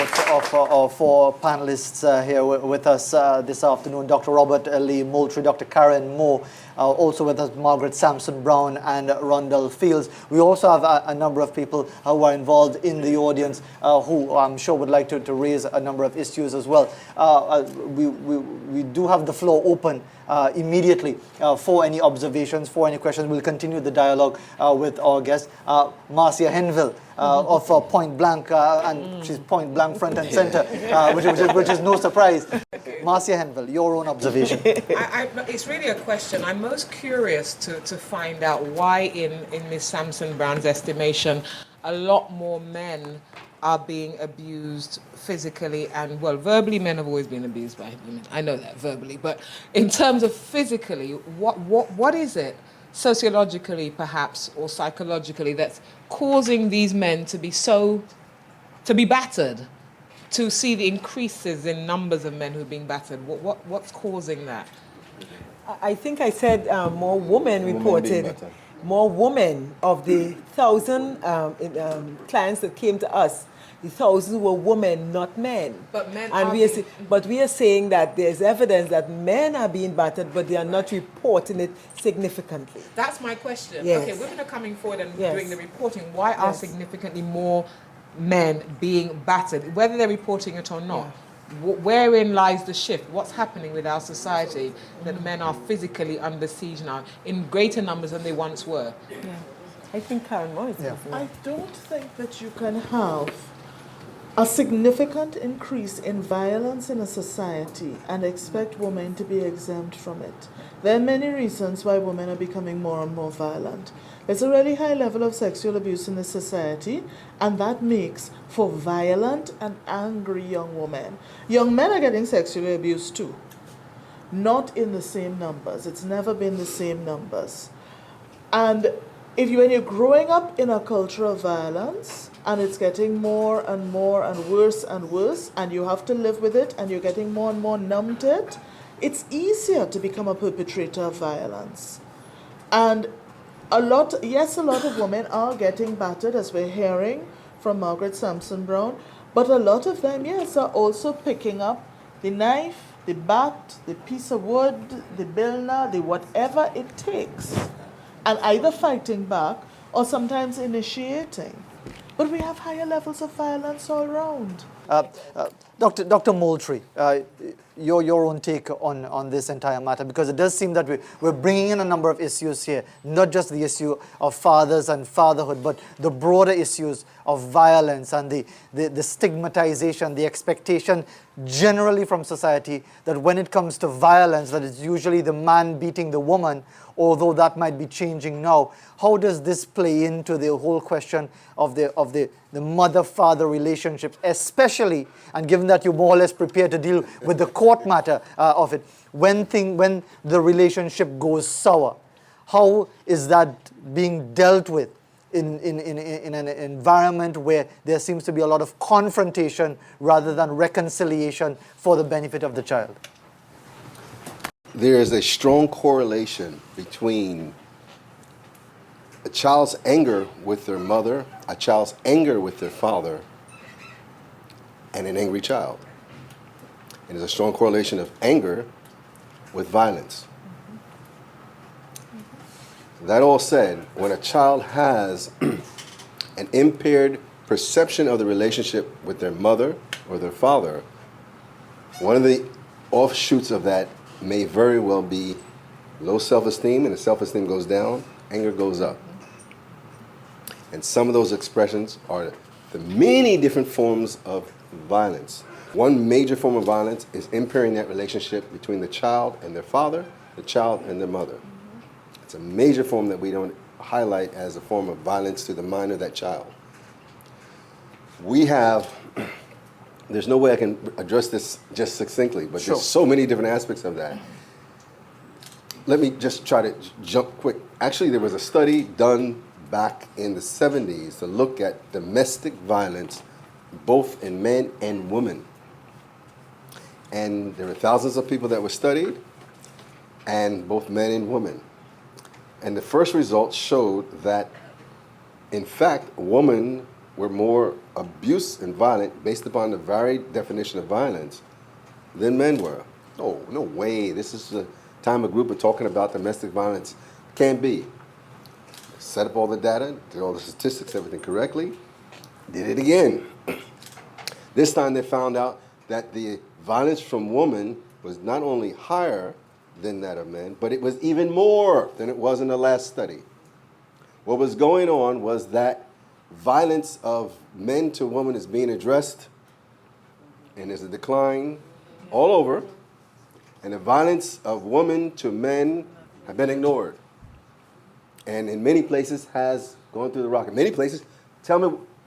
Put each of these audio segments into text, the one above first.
of our four panelists here with us this afternoon. Dr. Robert Lee Moultrie, Dr. Karen Moore, also with us Margaret Sampson Brown and Rondell Fields. We also have a number of people who are involved in the audience who I'm sure would like to raise a number of issues as well. We do have the floor open immediately for any observations, for any questions. We'll continue the dialogue with our guest, Marcia Henville of Point Blank, and she's Point Blank front and center, which is no surprise. Marcia Henville, your own observation. It's really a question. I'm most curious to find out why, in Miss Sampson Brown's estimation, a lot more men are being abused physically and, well, verbally. Men have always been abused by women. I know that verbally, but in terms of physically, what is it, sociologically perhaps or psychologically, that's causing these men to be battered, to see the increases in numbers of men who are being battered? What's causing that? I think I said more women reported. More women of the 1,000 clients that came to us, the 1,000 were women, not men. But men and we are saying that there's evidence that men are being battered, but they are not reporting it significantly. That's my question. Yes. Okay, women are coming forward and Yes. doing the reporting. Why are Yes. significantly more men being battered, whether they're reporting it or not? Wherein lies the shift? What's happening with our society that men are physically under siege now in greater numbers than they once were? Yeah. I think Karen Moore is I don't think that you can have a significant increase in violence in a society and expect women to be exempt from it. There are many reasons why women are becoming more and more violent. There's a really high level of sexual abuse in this society, and that makes for violent and angry young women. Young men are getting sexually abused too. Not in the same numbers. It's never been the same numbers. And when you're growing up in a culture of violence, and it's getting more and more and worse, and you have to live with it, and you're getting more and more numb to it, it's easier to become a perpetrator of violence. And a lot of women are getting battered, as we're hearing from Margaret Sampson Brown, but a lot of them, yes, are also picking up the knife, the bat, the piece of wood, the bilna, the whatever it takes, and either fighting back or sometimes initiating. But we have higher levels of violence all around. Dr. Moultrie, your own take on this entire matter, because it does seem that we're bringing in a number of issues here, not just the issue of fathers and fatherhood, but the broader issues of violence and the stigmatization, the expectation generally from society that when it comes to violence, that it's usually the man beating the woman, although that might be changing now. How does this play into the whole question of the mother-father relationship, especially, and given that you're more or less prepared to deal with the court matter of it, when the relationship goes sour? How is that being dealt with in an environment where there seems to be a lot of confrontation rather than reconciliation for the benefit of the child? There is a strong correlation between a child's anger with their mother, a child's anger with their father, and an angry child. And there's a strong correlation of anger with violence. That all said, when a child has an impaired perception of the relationship with their mother or their father, one of the offshoots of that may very well be low self-esteem, and the self-esteem goes down, anger goes up. And some of those expressions are the many different forms of violence. One major form of violence is impairing that relationship between the child and their father, the child and their mother. It's a major form that we don't highlight as a form of violence to the mind of that child. There's no way I can address this just succinctly, but there's so many different aspects of that. Let me just try to jump quick. Actually, there was a study done back in the 70s to look at domestic violence, both in men and women. And there were thousands of people that were studied, and both men and women. And the first results showed that, in fact, women were more abuse and violent based upon the varied definition of violence than men were. Oh, no way. This is the time a group of talking about domestic violence. Can't be. Set up all the data, did all the statistics, everything correctly, did it again. This time they found out that the violence from women was not only higher than that of men, but it was even more than it was in the last study. What was going on was that violence of men to women is being addressed, and there's a decline all over, and the violence of women to men have been ignored. And in many places has gone through the rocket. Many places,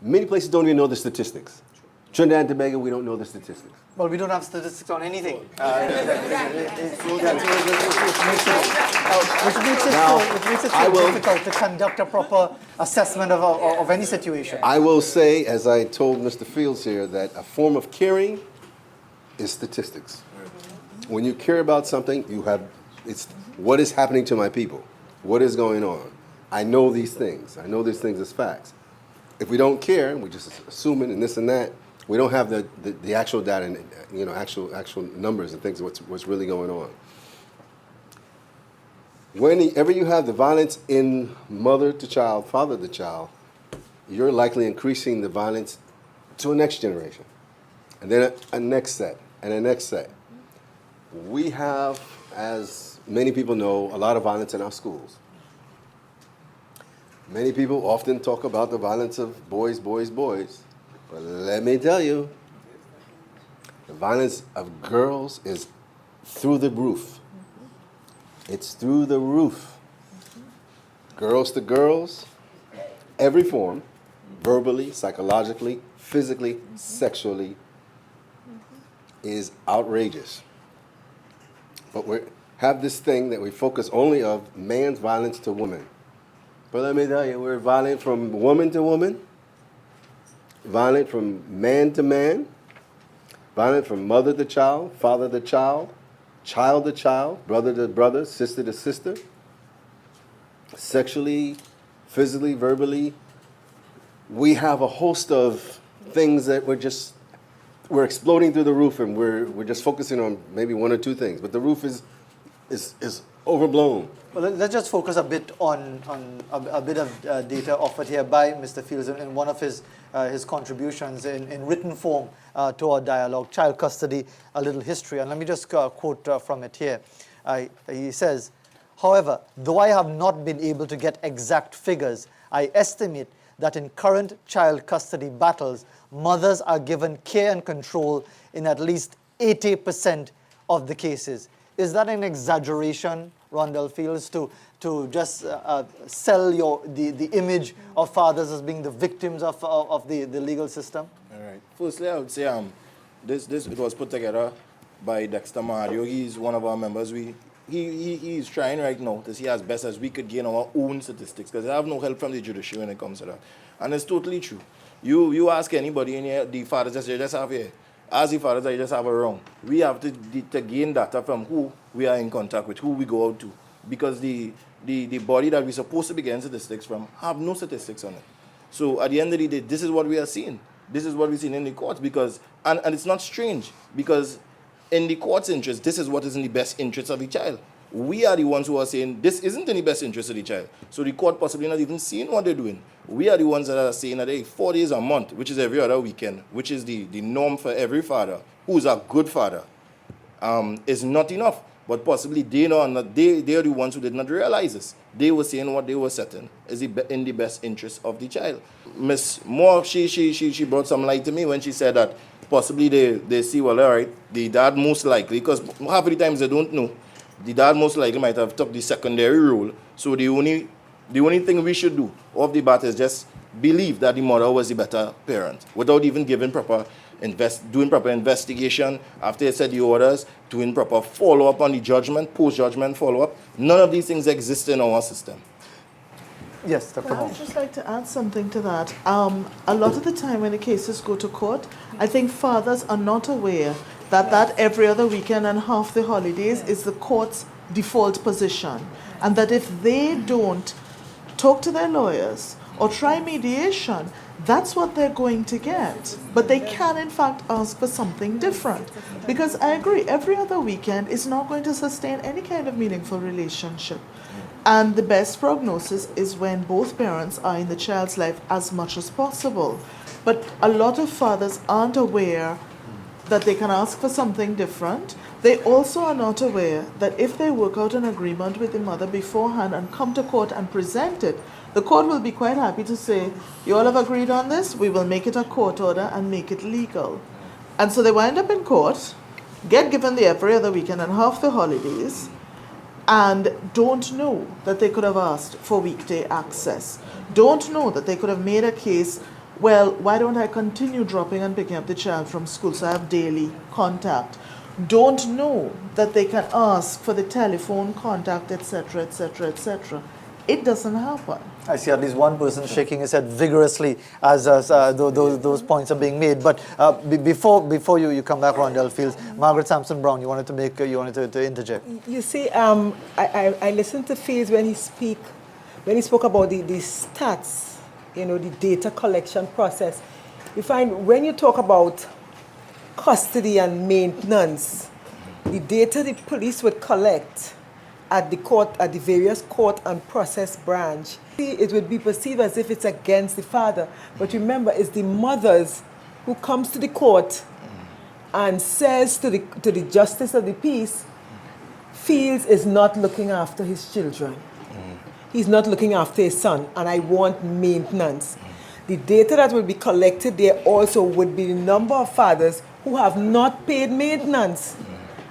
many places don't even know the statistics. Trinidad and Tobago, we don't know the statistics. Well, we don't have statistics on anything. Which makes it so difficult to conduct a proper assessment of any situation. I will say, as I told Mr. Fields here, that a form of caring is statistics. When you care about something, it's what is happening to my people? What is going on? I know these things. I know these things as facts. If we don't care, we just assume it and this and that, we don't have the actual data and actual numbers and things of what's really going on. Whenever you have the violence in mother to child, father to child, you're likely increasing the violence to a next generation. And then a next set, and a next set. We have, as many people know, a lot of violence in our schools. Many people often talk about the violence of boys, boys, boys. But let me tell you, the violence of girls is through the roof. It's through the roof. Girls to girls, every form, verbally, psychologically, physically, sexually, is outrageous. But we have this thing that we focus only of man's violence to women. But let me tell you, we're violent from woman to woman, violent from man to man, violent from mother to child, father to child to child, brother to brother, sister to sister, sexually, physically, verbally. We have a host of things that we're exploding through the roof, and we're just focusing on maybe one or two things. But the roof is overblown. Well, let's just focus a bit on a bit of data offered here by Mr. Fields in one of his contributions in written form to our dialogue, Child Custody, A Little History. And let me just quote from it here. He says, however, though I have not been able to get exact figures, I estimate that in current child custody battles, mothers are given care and control in at least 80% of the cases. Is that an exaggeration, Rondell Fields, to just sell the image of fathers as being the victims of the legal system? All right. Firstly, I would say it was put together by Dexter Mario. He's one of our members. He's trying right now to see as best as we could gain our own statistics, because I have no help from the judiciary when it comes to that. And it's totally true. You ask anybody in here, the fathers that you just have here, ask the fathers that you just have around. We have to gain data from who we are in contact with, who we go out to, because the body that we're supposed to be getting statistics from have no statistics on it. So at the end of the day, this is what we are seeing. This is what we're seeing in the courts, because, and it's not strange, because in the court's interest, this is what is in the best interest of the child. We are the ones who are saying this isn't in the best interest of the child. So the court possibly not even seeing what they're doing. We are the ones that are saying that, hey, 4 days a month, which is every other weekend, which is the norm for every father who's a good father, is not enough. But possibly they are the ones who did not realize this. They were saying what they were setting is in the best interest of the child. Miss Moore, she brought some light to me when she said that possibly they see, well, all right, the dad most likely, because half of the times they don't know, the dad most likely might have took the secondary role. So the only thing we should do off the bat is just believe that the mother was the better parent without even giving doing proper investigation after they said the orders, doing proper follow-up on the judgment, post-judgment follow-up. None of these things exist in our system. Yes, Dr. Well, Moore. I'd just like to add something to that. A lot of the time when the cases go to court, I think fathers are not aware that every other weekend and half the holidays is the court's default position. And that if they don't talk to their lawyers or try mediation, that's what they're going to get. But they can, in fact, ask for something different. Because I agree, every other weekend is not going to sustain any kind of meaningful relationship. And the best prognosis is when both parents are in the child's life as much as possible. But a lot of fathers aren't aware that they can ask for something different. They also are not aware that if they work out an agreement with the mother beforehand and come to court and present it, the court will be quite happy to say, you all have agreed on this, we will make it a court order and make it legal. And so they wind up in court, get given the every other weekend and half the holidays, and don't know that they could have asked for weekday access. Don't know that they could have made a case, well, why don't I continue dropping and picking up the child from school so I have daily contact? Don't know that they can ask for the telephone contact, etc., etc., etc. It doesn't happen. I see at least one person shaking his head vigorously as those points are being made. But before you come back, Rondell Fields, Margaret Sampson Brown, you wanted to interject. You see, I listened to Fields when he spoke about the stats, the data collection process. You find when you talk about custody and maintenance, the data the police would collect at the various court and process branch, it would be perceived as if it's against the father. But remember, it's the mothers who comes to the court and says to the justice of the peace, Fields is not looking after his children. He's not looking after his son, and I want maintenance. The data that will be collected there also would be the number of fathers who have not paid maintenance.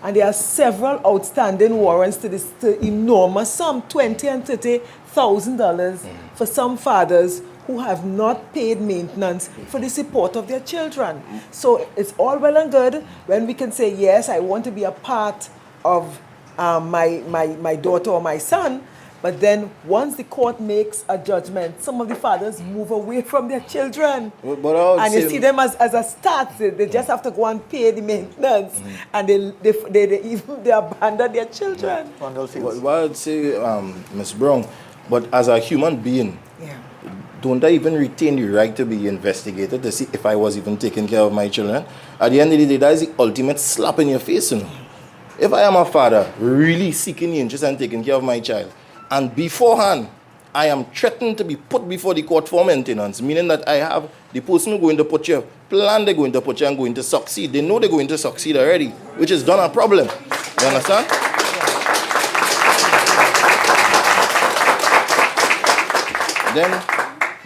And there are several outstanding warrants to enormous sum, $20,000 and $30,000 for some fathers who have not paid maintenance for the support of their children. So it's all well and good when we can say, yes, I want to be a part of my daughter or my son. But then once the court makes a judgment, some of the fathers move away from their children. And you see them as a start. They just have to go and pay the maintenance. And they abandon their children. What I'd say, Ms. Brown, but as a human being, don't I even retain the right to be investigated to see if I was even taking care of my children? At the end of the day, that is the ultimate slap in your face. If I am a father really seeking the interest and taking care of my child, and beforehand, I am threatened to be put before the court for maintenance, meaning that I have the person who going to put you, plan they're going to put you and going to succeed. They know they're going to succeed already, which is done a problem. You understand?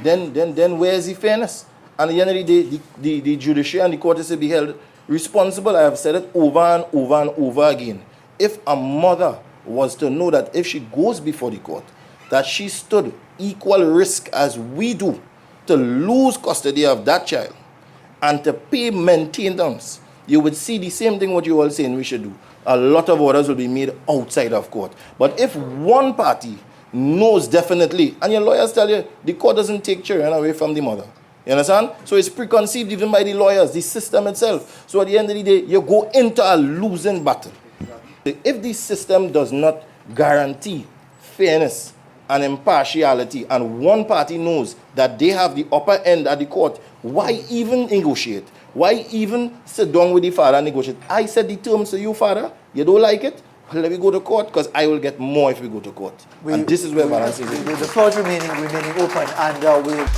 Then where is the fairness? And at the end of the day, the judiciary and the court is to be held responsible. I have said it over and over and over again. If a mother was to know that if she goes before the court, that she stood equal risk as we do to lose custody of that child and to pay maintenance, you would see the same thing what you all saying we should do. A lot of orders will be made outside of court. But if one party knows definitely, and your lawyers tell you, the court doesn't take children away from the mother. You understand? So it's preconceived even by the lawyers, the system itself. So at the end of the day, you go into a losing battle. If the system does not guarantee fairness and impartiality, and one party knows that they have the upper end at the court, why even negotiate? Why even sit down with the father and negotiate? I said the terms to you, father. You don't like it? Well, let me go to court, because I will get more if we go to court. And this is where balance is. The floor is remaining open, and we'll...